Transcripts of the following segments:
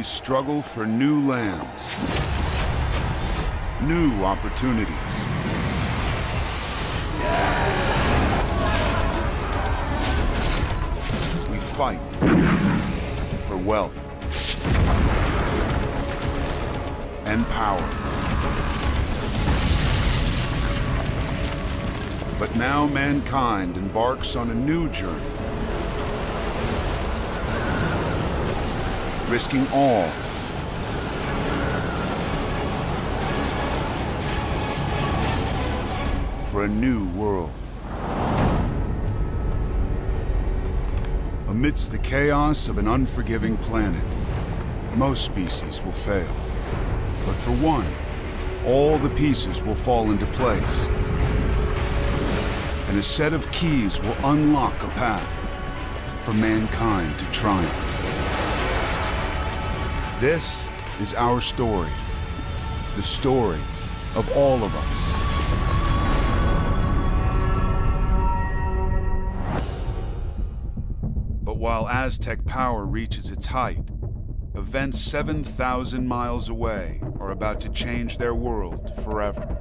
we struggle for new lands, new opportunities. We fight for wealth and power. But now mankind embarks on a new journey, risking all for a new world. Amidst the chaos of an unforgiving planet, most species will fail. But for one, all the pieces will fall into place, and a set of keys will unlock a path for mankind to triumph. This is our story, the story of all of us. But while Aztec power reaches its height, events 7,000 miles away are about to change their world forever.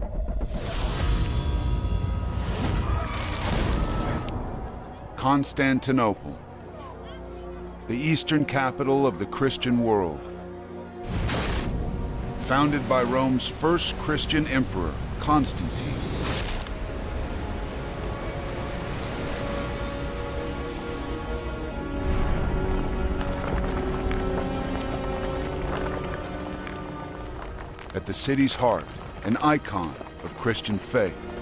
Constantinople, the eastern capital of the Christian world. Founded by Rome's first Christian emperor, Constantine. At the city's heart, an icon of Christian faith.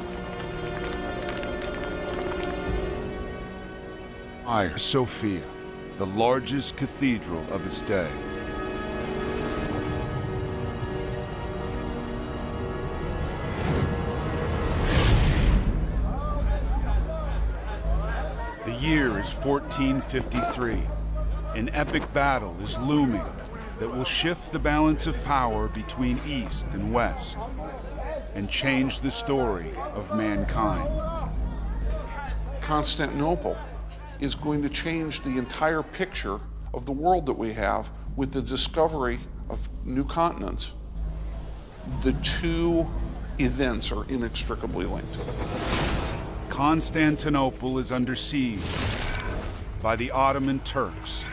Hagia Sophia, the largest cathedral of its day. The year is 1453. An epic battle is looming that will shift the balance of power between East and West and change the story of mankind. Constantinople is going to change the entire picture of the world that we have with the discovery of new continents. The two events are inextricably linked. Constantinople is under siege by the Ottoman Turks,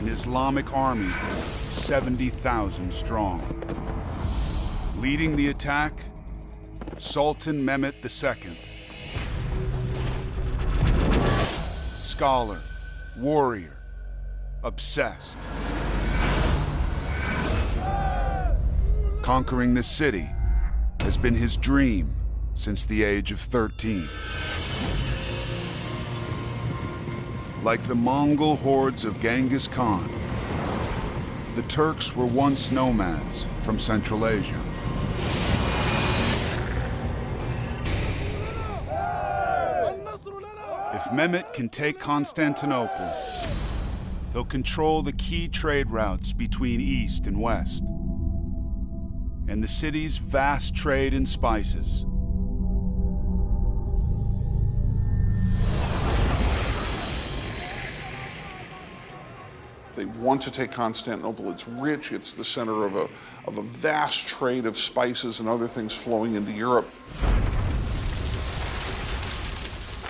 an Islamic army 70,000 strong. Leading the attack, Sultan Mehmet II. Scholar, warrior, obsessed. Conquering the city has been his dream since the age of 13. Like the Mongol hordes of Genghis Khan, the Turks were once nomads from Central Asia. If Mehmet can take Constantinople, he'll control the key trade routes between East and West, and the city's vast trade in spices. They want to take Constantinople. It's rich. It's the center of a vast trade of spices and other things flowing into Europe.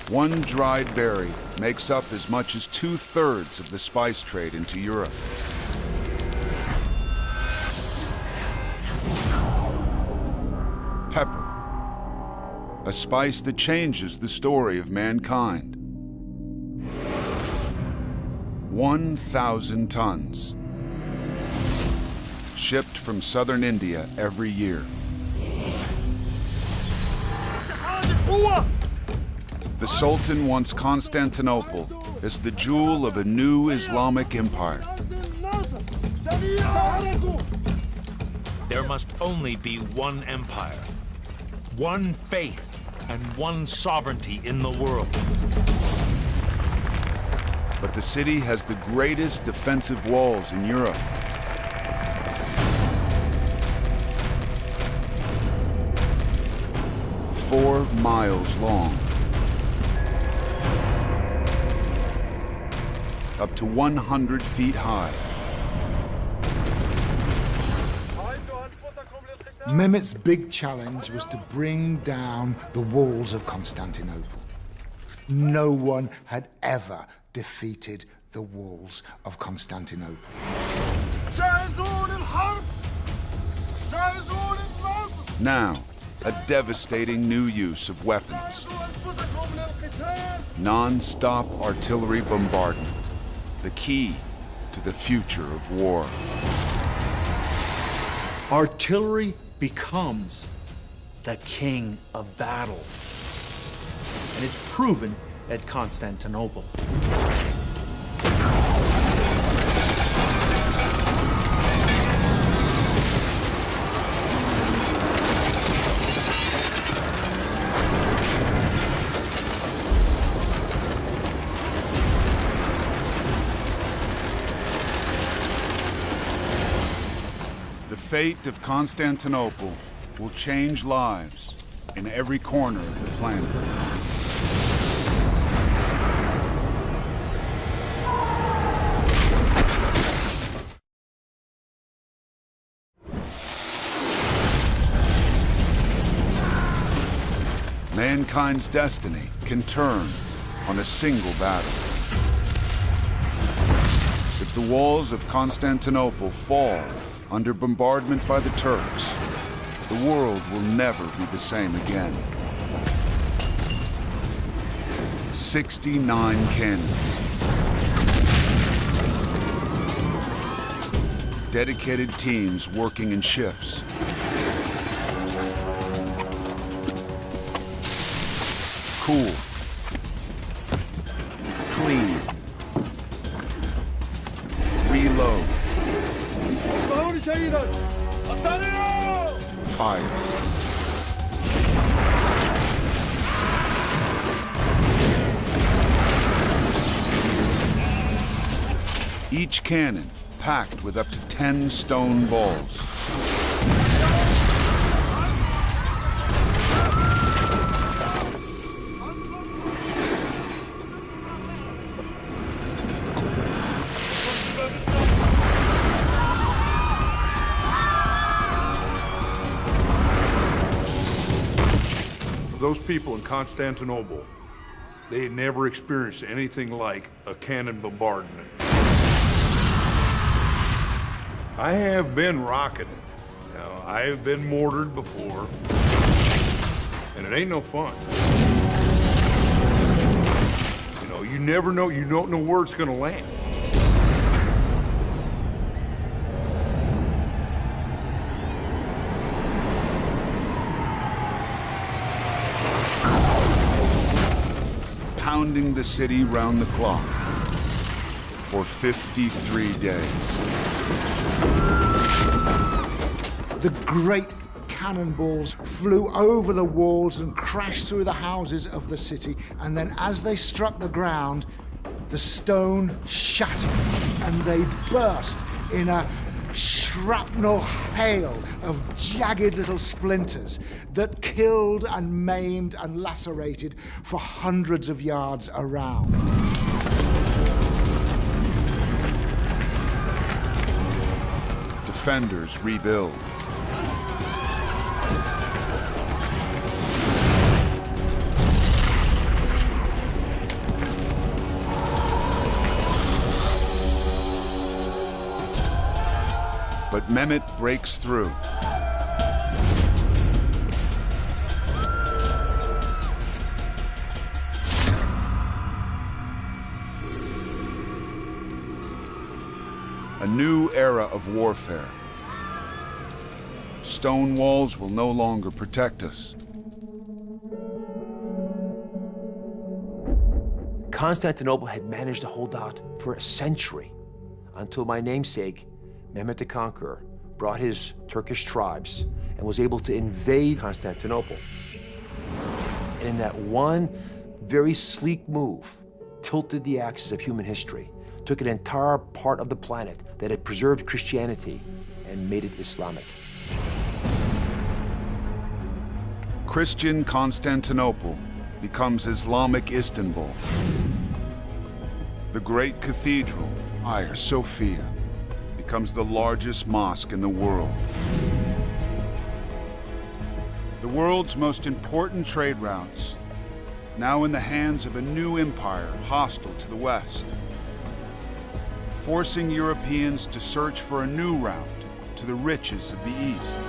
One dried berry makes up as much as 2/3 of the spice trade into Europe. Pepper, a spice that changes the story of mankind. 1,000 tons, shipped from southern India every year. The Sultan wants Constantinople as the jewel of a new Islamic empire. There must only be one empire, one faith, and one sovereignty in the world. But the city has the greatest defensive walls in Europe. Four miles long. Up to 100 feet high. Mehmet's big challenge was to bring down the walls of Constantinople. No one had ever defeated the walls of Constantinople. Now, a devastating new use of weapons. Non-stop artillery bombardment, the key to the future of war. Artillery becomes the king of battle. And it's proven at Constantinople. The fate of Constantinople will change lives in every corner of the planet. Mankind's destiny can turn on a single battle. If the walls of Constantinople fall under bombardment by the Turks, the world will never be the same again. 69 cannons. Dedicated teams working in shifts. Cool. Clean. Reload. Fire. Each cannon packed with up to 10 stone balls. Those people in Constantinople, they had never experienced anything like a cannon bombardment. I have been rocketed. Now, I have been mortared before, and it ain't no fun. You know, you never know, you don't know where it's gonna land. Pounding the city round the clock for 53 days. The great cannonballs flew over the walls and crashed through the houses of the city, and then as they struck the ground, the stone shattered and they burst in a shrapnel hail of jagged little splinters that killed and maimed and lacerated for hundreds of yards around. Defenders rebuild. But Mehmet breaks through. A new era of warfare. Stone walls will no longer protect us. Constantinople had managed to hold out for a century until my namesake, Mehmet the Conqueror, brought his Turkish tribes and was able to invade Constantinople. And in that one very sleek move, tilted the axis of human history, took an entire part of the planet that had preserved Christianity and made it Islamic. Christian Constantinople becomes Islamic Istanbul. The great cathedral, Hagia Sophia, becomes the largest mosque in the world. The world's most important trade routes, now in the hands of a new empire hostile to the West, forcing Europeans to search for a new route to the riches of the East.